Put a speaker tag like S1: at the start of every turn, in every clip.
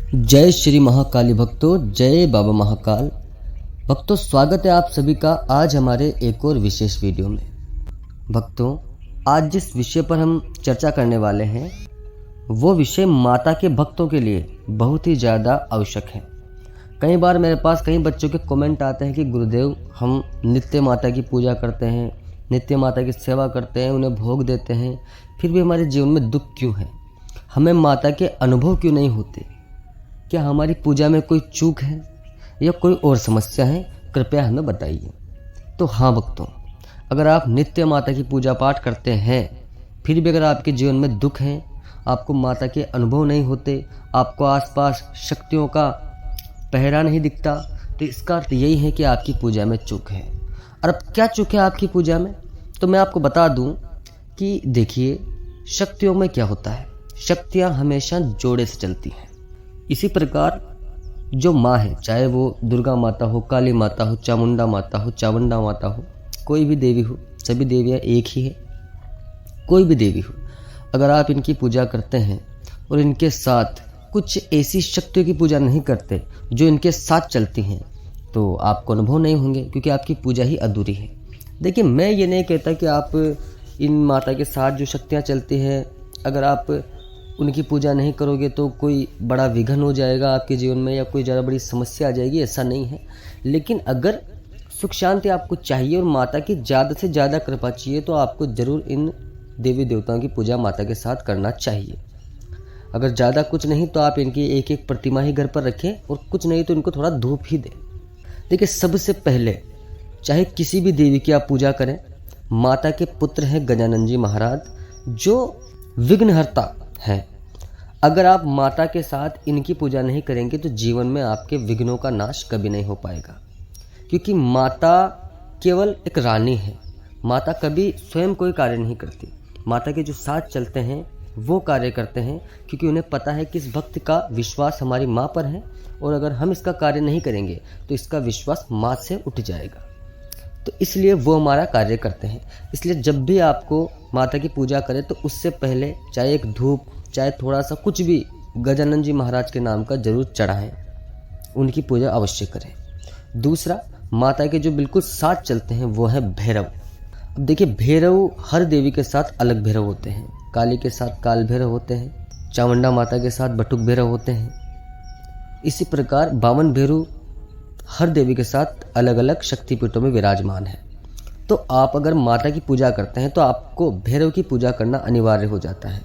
S1: जय श्री महाकाली भक्तों, जय बाबा महाकाल भक्तों। स्वागत है आप सभी का आज हमारे एक और विशेष वीडियो में। भक्तों, आज जिस विषय पर हम चर्चा करने वाले हैं वो विषय माता के भक्तों के लिए बहुत ही ज़्यादा आवश्यक है। कई बार मेरे पास कई बच्चों के कमेंट आते हैं कि गुरुदेव, हम नित्य माता की पूजा करते हैं, नित्य माता की सेवा करते हैं, उन्हें भोग देते हैं, फिर भी हमारे जीवन में दुख क्यों है? हमें माता के अनुभव क्यों नहीं होते? क्या हमारी पूजा में कोई चूक है या कोई और समस्या है? कृपया हमें बताइए। तो हाँ भक्तों, अगर आप नित्य माता की पूजा पाठ करते हैं फिर भी अगर आपके जीवन में दुख है, आपको माता के अनुभव नहीं होते, आपको आसपास शक्तियों का पहरा नहीं दिखता, तो इसका अर्थ यही है कि आपकी पूजा में चूक है। और अब क्या चूक है आपकी पूजा में? तो मैं आपको बता दूं कि देखिए, शक्तियों में क्या होता है, शक्तियाँ हमेशा जोड़े से चलती हैं। इसी प्रकार जो माँ है, चाहे वो दुर्गा माता हो, काली माता हो, चामुंडा माता हो, चावंडा माता हो, कोई भी देवी हो, सभी देवियाँ एक ही है। कोई भी देवी हो, अगर आप इनकी पूजा करते हैं और इनके साथ कुछ ऐसी शक्तियों की पूजा नहीं करते जो इनके साथ चलती हैं, तो आपको अनुभव नहीं होंगे, क्योंकि आपकी पूजा ही अधूरी है। देखिए, मैं ये नहीं कहता कि आप इन माता के साथ जो शक्तियाँ चलती हैं, अगर आप उनकी पूजा नहीं करोगे तो कोई बड़ा विघ्न हो जाएगा आपके जीवन में या कोई ज़्यादा बड़ी समस्या आ जाएगी, ऐसा नहीं है। लेकिन अगर सुख शांति आपको चाहिए और माता की ज़्यादा से ज़्यादा कृपा चाहिए तो आपको ज़रूर इन देवी देवताओं की पूजा माता के साथ करना चाहिए। अगर ज़्यादा कुछ नहीं तो आप इनकी एक एक प्रतिमा ही घर पर रखें, और कुछ नहीं तो इनको थोड़ा धूप ही दें। देखिए, सबसे पहले चाहे किसी भी देवी की आप पूजा करें, माता के पुत्र हैं गजानन जी महाराज, जो विघ्नहर्ता है। अगर आप माता के साथ इनकी पूजा नहीं करेंगे तो जीवन में आपके विघ्नों का नाश कभी नहीं हो पाएगा, क्योंकि माता केवल एक रानी है। माता कभी स्वयं कोई कार्य नहीं करती। माता के जो साथ चलते हैं वो कार्य करते हैं, क्योंकि उन्हें पता है कि इस भक्त का विश्वास हमारी माँ पर है, और अगर हम इसका कार्य नहीं करेंगे तो इसका विश्वास माँ से उठ जाएगा। तो इसलिए वो हमारा कार्य करते हैं। इसलिए जब भी आपको माता की पूजा करें तो उससे पहले चाहे एक धूप, चाहे थोड़ा सा कुछ भी गजानन जी महाराज के नाम का जरूर चढ़ाएं, उनकी पूजा अवश्य करें। दूसरा, माता के जो बिल्कुल साथ चलते हैं वो है भैरव। अब देखिए, भैरव हर देवी के साथ अलग भैरव होते हैं। काली के साथ काल भैरव होते हैं, चामुंडा माता के साथ बटुक भैरव होते हैं। इसी प्रकार 52 भैरव हर देवी के साथ अलग अलग शक्तिपीठों में विराजमान है। तो आप अगर माता की पूजा करते हैं तो आपको भैरव की पूजा करना अनिवार्य हो जाता है।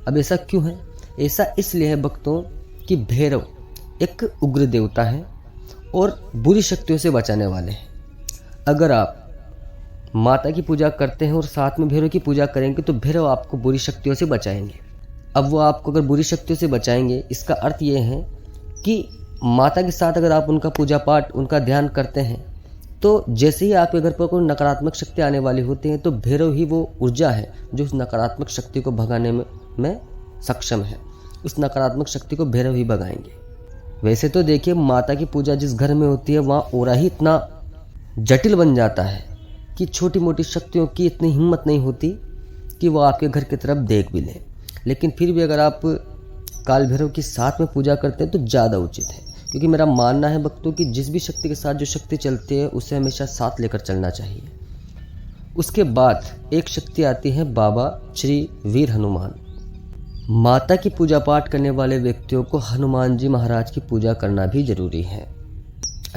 S1: अब ऐसा क्यों है? ऐसा इसलिए है भक्तों कि भैरव एक उग्र देवता है और बुरी शक्तियों से बचाने वाले हैं। अगर आप माता की पूजा करते हैं और साथ में भैरव की पूजा करेंगे तो भैरव आपको बुरी शक्तियों से बचाएंगे। अब वो आपको अगर बुरी शक्तियों से बचाएंगे, इसका अर्थ ये है कि माता के साथ अगर आप उनका पूजा पाठ, उनका ध्यान करते हैं, तो जैसे ही आपके घर पर कोई नकारात्मक शक्ति आने वाली होती है तो भैरव ही वो ऊर्जा है जो उस नकारात्मक शक्ति को भगाने में सक्षम है। उस नकारात्मक शक्ति को भैरव ही भगाएंगे। वैसे तो देखिए, माता की पूजा जिस घर में होती है वहाँ ओरा ही इतना जटिल बन जाता है कि छोटी मोटी शक्तियों की इतनी हिम्मत नहीं होती कि वो आपके घर की तरफ देख भी लें। लेकिन फिर भी अगर आप काल भैरव की साथ में पूजा करते हैं तो ज़्यादा उचित है, क्योंकि मेरा मानना है भक्तों कि जिस भी शक्ति के साथ जो शक्ति चलती है उसे हमेशा साथ लेकर चलना चाहिए। उसके बाद एक शक्ति आती है बाबा श्री वीर हनुमान। माता की पूजा पाठ करने वाले व्यक्तियों को हनुमान जी महाराज की पूजा करना भी जरूरी है।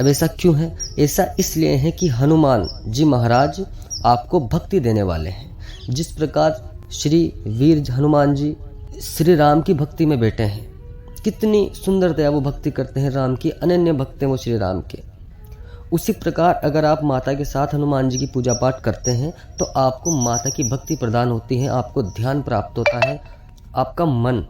S1: अब ऐसा क्यों है? ऐसा इसलिए है कि हनुमान जी महाराज आपको भक्ति देने वाले हैं। जिस प्रकार श्री वीर हनुमान जी श्री राम की भक्ति में बैठे हैं, कितनी सुंदरतया वो भक्ति करते हैं, राम की अनन्य भक्त हैं वो श्री राम के। उसी प्रकार अगर आप माता के साथ हनुमान जी की पूजा पाठ करते हैं तो आपको माता की भक्ति प्रदान होती है, आपको ध्यान प्राप्त होता है, आपका मन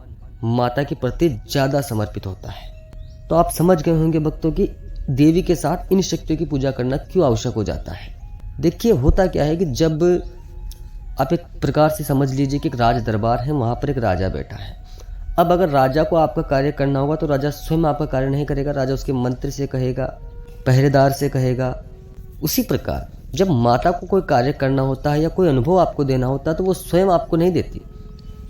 S1: माता के प्रति ज़्यादा समर्पित होता है। तो आप समझ गए होंगे भक्तों कि देवी के साथ इन शक्तियों की पूजा करना क्यों आवश्यक हो जाता है। देखिए, होता क्या है कि जब आप एक प्रकार से समझ लीजिए कि एक राज दरबार है, वहाँ पर एक राजा बैठा है। अब अगर राजा को आपका कार्य करना होगा तो राजा स्वयं आपका कार्य नहीं करेगा, राजा उसके मंत्री से कहेगा, पहरेदार से कहेगा। उसी प्रकार जब माता को कोई कार्य करना होता है या कोई अनुभव आपको देना होता है तो वो स्वयं आपको नहीं देती,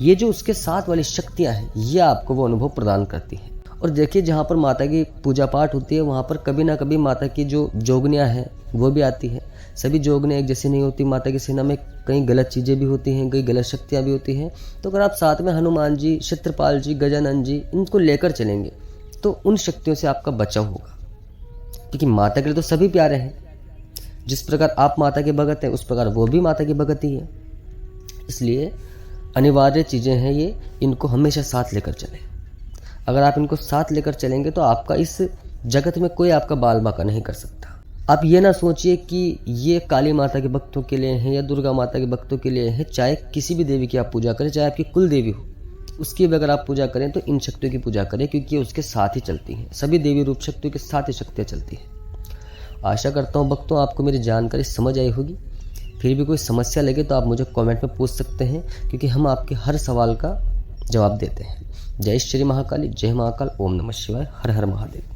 S1: ये जो उसके साथ वाली शक्तियाँ हैं ये आपको वो अनुभव प्रदान करती हैं। और देखिए जहाँ पर माता की पूजा पाठ होती है वहाँ पर कभी ना कभी माता की जो जोगनियाँ हैं वो भी आती है। सभी जोगनियाँ एक जैसी नहीं होती, माता की सेना में कई गलत चीज़ें भी होती हैं, कई गलत शक्तियाँ भी होती हैं। तो अगर आप साथ में हनुमान जी, क्षेत्रपाल जी, गजानन जी इनको लेकर चलेंगे तो उन शक्तियों से आपका बचाव होगा, क्योंकि माता के लिए तो सभी प्यारे हैं। जिस प्रकार आप माता के भगत हैं उस प्रकार वो भी माता की भगत ही है। इसलिए अनिवार्य चीज़ें हैं ये, इनको हमेशा साथ लेकर चलें। अगर आप इनको साथ लेकर चलेंगे तो आपका इस जगत में कोई आपका बाल बाका नहीं कर सकता। आप ये ना सोचिए कि ये काली माता के भक्तों के लिए हैं या दुर्गा माता के भक्तों के लिए है। चाहे किसी भी देवी की आप पूजा करें, चाहे आपकी कुल देवी हो, उसकी भी अगर आप पूजा करें तो इन शक्तियों की पूजा करें, क्योंकि ये उसके साथ ही चलती हैं। सभी देवी रूप शक्तियों के साथ ही शक्तियाँ चलती हैं। आशा करता हूँ भक्तों आपको मेरी जानकारी समझ आई होगी। फिर भी कोई समस्या लगे तो आप मुझे कमेंट में पूछ सकते हैं, क्योंकि हम आपके हर सवाल का जवाब देते हैं। जय श्री महाकाली, जय महाकाल, ओम नमः शिवाय, हर हर महादेव।